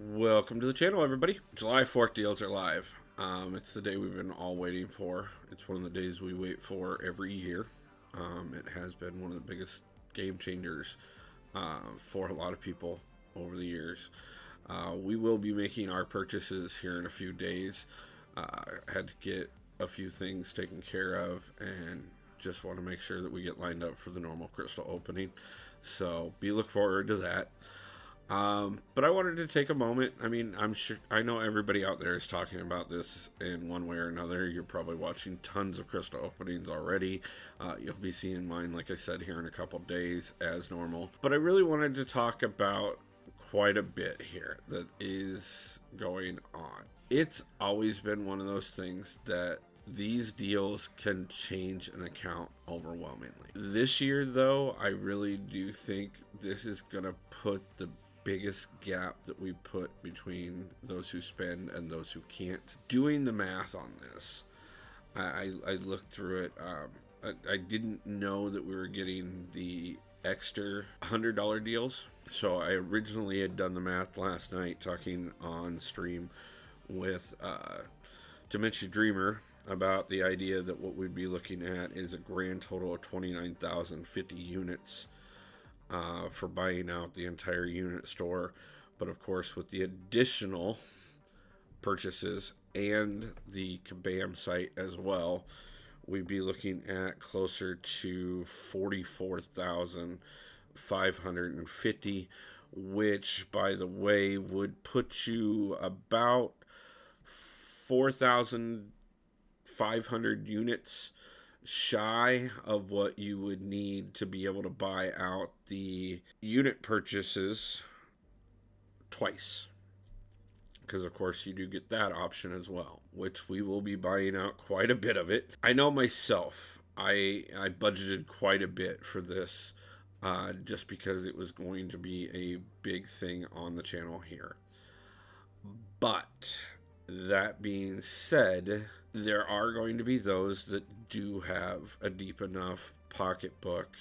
Welcome to the channel, everybody. July 4th deals are live. It's the day we've been all waiting for. It's one of the days we wait for every year. It has been one of the biggest game changers for a lot of people over the years. We will be making our purchases here in a few days. I had to get a few things taken care of and just want to make sure that we get lined up for the normal crystal opening. So look forward to that. But I wanted to take a moment. I know everybody out there is talking about this in one way or another. You're probably watching tons of crystal openings already. You'll be seeing mine, like I said, here in a couple days as normal. But I really wanted to talk about quite a bit here that is going on. It's always been one of those things that these deals can change an account overwhelmingly. This year, though, I really do think this is going to put the biggest gap that we put between those who spend and those who can't. Doing the math on this, I looked through it. I didn't know that we were getting the extra $100 deals. So I originally had done the math last night talking on stream with Dementia Dreamer about the idea that what we'd be looking at is a grand total of 29,050 units for buying out the entire unit store. But of course, with the additional purchases and the Kabam site as well, we'd be looking at closer to 44,550, which, by the way, would put you about 4,500 units shy of what you would need to be able to buy out the unit purchases twice. Because, of course, you do get that option as well, which we will be buying out quite a bit of it. I know myself, I budgeted quite a bit for this just because it was going to be a big thing on the channel here. But that being said, there are going to be those that do have a deep enough pocketbook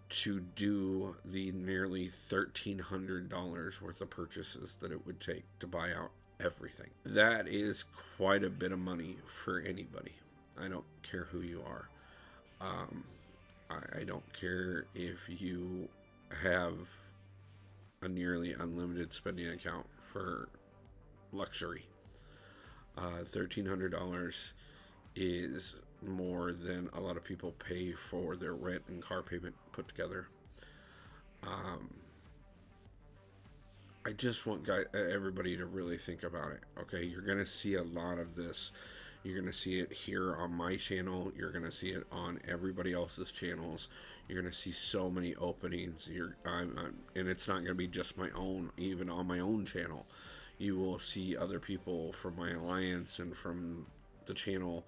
to do the nearly $1,300 worth of purchases that it would take to buy out everything. That is quite a bit of money for anybody. I don't care who you are. I don't care if you have a nearly unlimited spending account for luxury. $1,300 is more than a lot of people pay for their rent and car payment put together. I just want everybody to really think about it. Okay, you're going to see a lot of this. You're going to see it here on my channel. You're going to see it on everybody else's channels. You're going to see so many openings. And it's not going to be just my own, even on my own channel. You will see other people from my alliance and from the channel.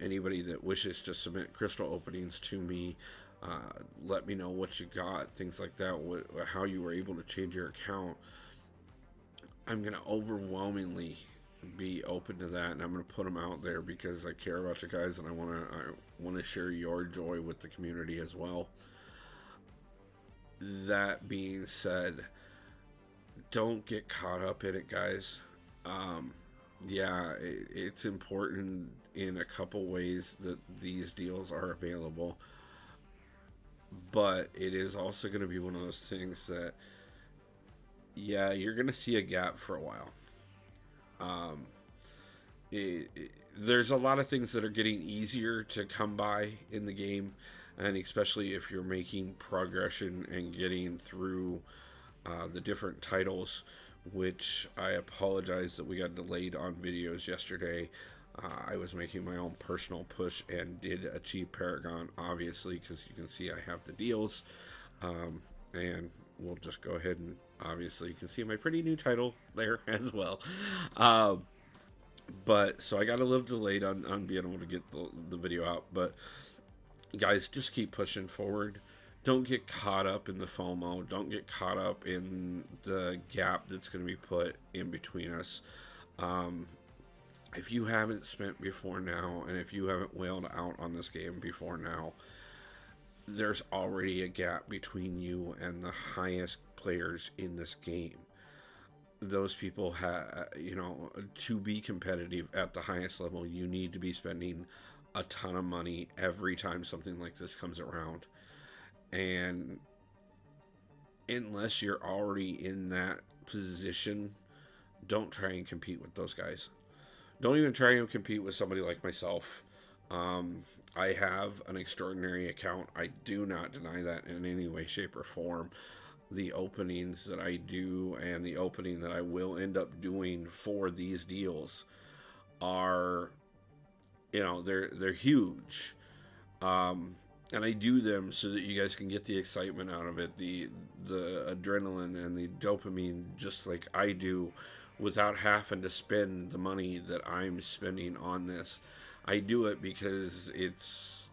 Anybody that wishes to submit crystal openings to me, let me know what you got, things like that, how you were able to change your account. I'm going to overwhelmingly be open to that, and I'm going to put them out there because I care about you guys and I want to share your joy with the community as well. That being said, don't get caught up in it, guys. It's important in a couple ways that these deals are available, but it is also going to be one of those things that, you're going to see a gap for a while. There's a lot of things that are getting easier to come by in the game, and especially if you're making progression and getting through the different titles, which I apologize that we got delayed on videos yesterday. I was making my own personal push and did achieve Paragon, obviously, because you can see I have the deals. And we'll just go ahead and, obviously, you can see my pretty new title there as well. But so I got a little delayed on being able to get the video out. But guys, just keep pushing forward. Don't get caught up in the FOMO. Don't get caught up in the gap that's going to be put in between us. If you haven't spent before now, and if you haven't whaled out on this game before now, there's already a gap between you and the highest players in this game. those people have, to be competitive at the highest level, you need to be spending a ton of money every time something like this comes around. And unless you're already in that position, don't try and compete with those guys. Don't even try and compete with somebody like myself. I have an extraordinary account. I do not deny that in any way, shape, or form. The openings that I do and the opening that I will end up doing for these deals are, they're huge. And I do them so that you guys can get the excitement out of it, the adrenaline and the dopamine, just like I do, without having to spend the money that I'm spending on this. I do it because it's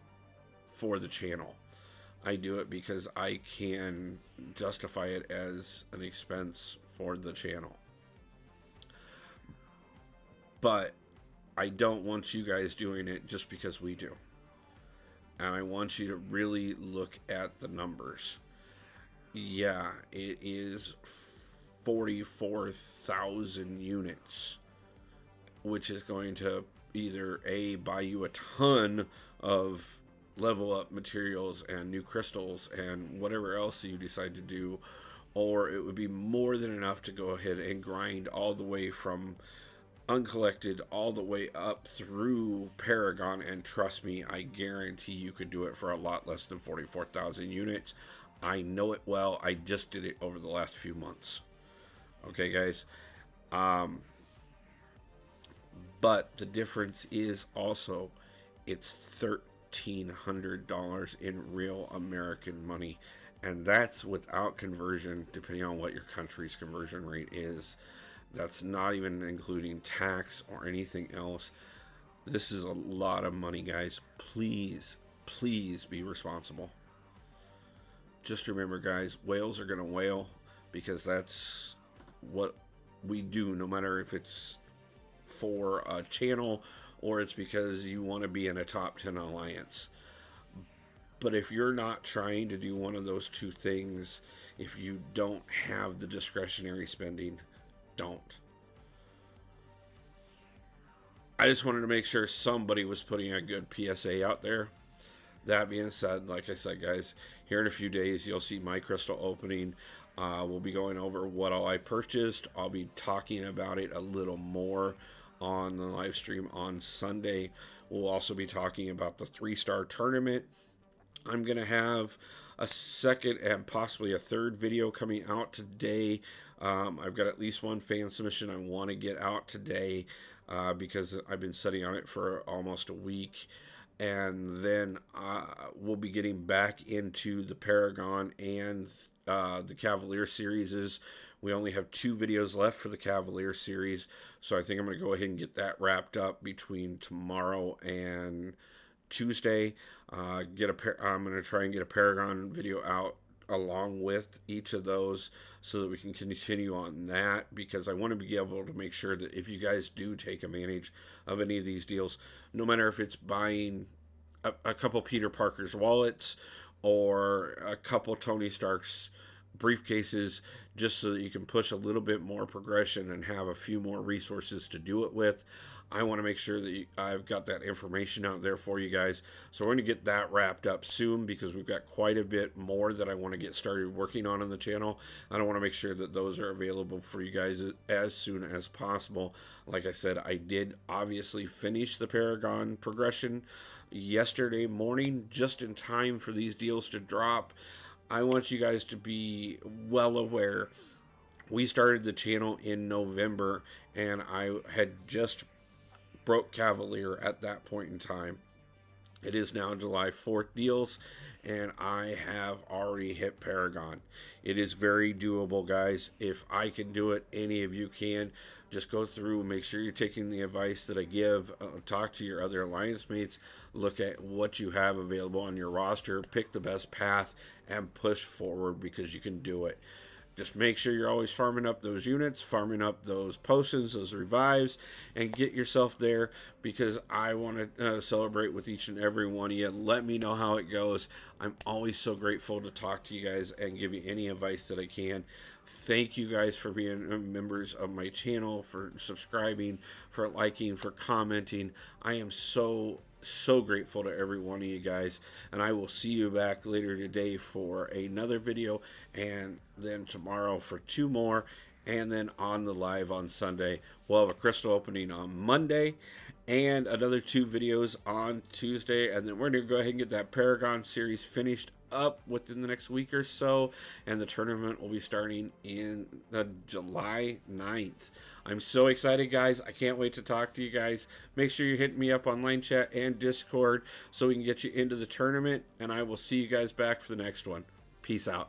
for the channel. I do it because I can justify it as an expense for the channel. But I don't want you guys doing it just because we do. And I want you to really look at the numbers. Yeah, it is 44,000 units, which is going to either A, buy you a ton of level up materials and new crystals and whatever else you decide to do, or it would be more than enough to go ahead and grind all the way from uncollected all the way up through Paragon, and trust me, I guarantee you could do it for a lot less than 44,000 units. I know it well. I just did it over the last few months. Okay, guys. But the difference is also it's $1,300 in real American money, and that's without conversion, depending on what your country's conversion rate is. That's not even including tax or anything else. This is a lot of money, guys. Please, please be responsible. Just remember, guys, whales are going to whale because that's what we do, no matter if it's for a channel or it's because you want to be in a top 10 alliance. But if you're not trying to do one of those two things, if you don't have the discretionary spending, don't. I just wanted to make sure somebody was putting a good PSA out there. That being said, like I said, guys, here in a few days you'll see my crystal opening. We'll be going over what all I purchased. I'll be talking about it a little more on the live stream on Sunday. We'll also be talking about the 3-star tournament. I'm going to have a second and possibly a third video coming out today. I've got at least one fan submission I want to get out today because I've been sitting on it for almost a week. And then we'll be getting back into the Paragon and the Cavalier series. We only have 2 videos left for the Cavalier series, so I think I'm going to go ahead and get that wrapped up between tomorrow and Tuesday. I'm going to try and get a Paragon video out along with each of those so that we can continue on that, because I want to be able to make sure that if you guys do take advantage of any of these deals, no matter if it's buying a couple Peter Parker's wallets or a couple Tony Stark's briefcases, just so that you can push a little bit more progression and have a few more resources to do it with. I want to make sure that I've got that information out there for you guys. So we're going to get that wrapped up soon because we've got quite a bit more that I want to get started working on the channel. I want to make sure that those are available for you guys as soon as possible. Like I said, I did obviously finish the Paragon progression yesterday morning just in time for these deals to drop. I want you guys to be well aware. We started the channel in November and I had just broke Cavalier at that point in time. It is now July 4th deals, and I have already hit Paragon. It is very doable, guys. If I can do it, any of you can. Just go through, make sure you're taking the advice that I give. Talk to your other alliance mates. Look at what you have available on your roster. Pick the best path and push forward because you can do it. Just make sure you're always farming up those units, farming up those potions, those revives, and get yourself there, because I want to celebrate with each and every one of you. Let me know how it goes. I'm always so grateful to talk to you guys and give you any advice that I can. Thank you guys for being members of my channel, for subscribing, for liking, for commenting. I am so grateful to every one of you guys, and I will see you back later today for another video, and then tomorrow for 2 more, and then on the live on Sunday we'll have a crystal opening on Monday and another 2 videos on Tuesday, and then we're going to go ahead and get that Paragon series finished up within the next week or so, and the tournament will be starting in the July 9th. I'm so excited, guys. I can't wait to talk to you guys. Make sure you hit me up on Line Chat and Discord so we can get you into the tournament, and I will see you guys back for the next one. Peace out.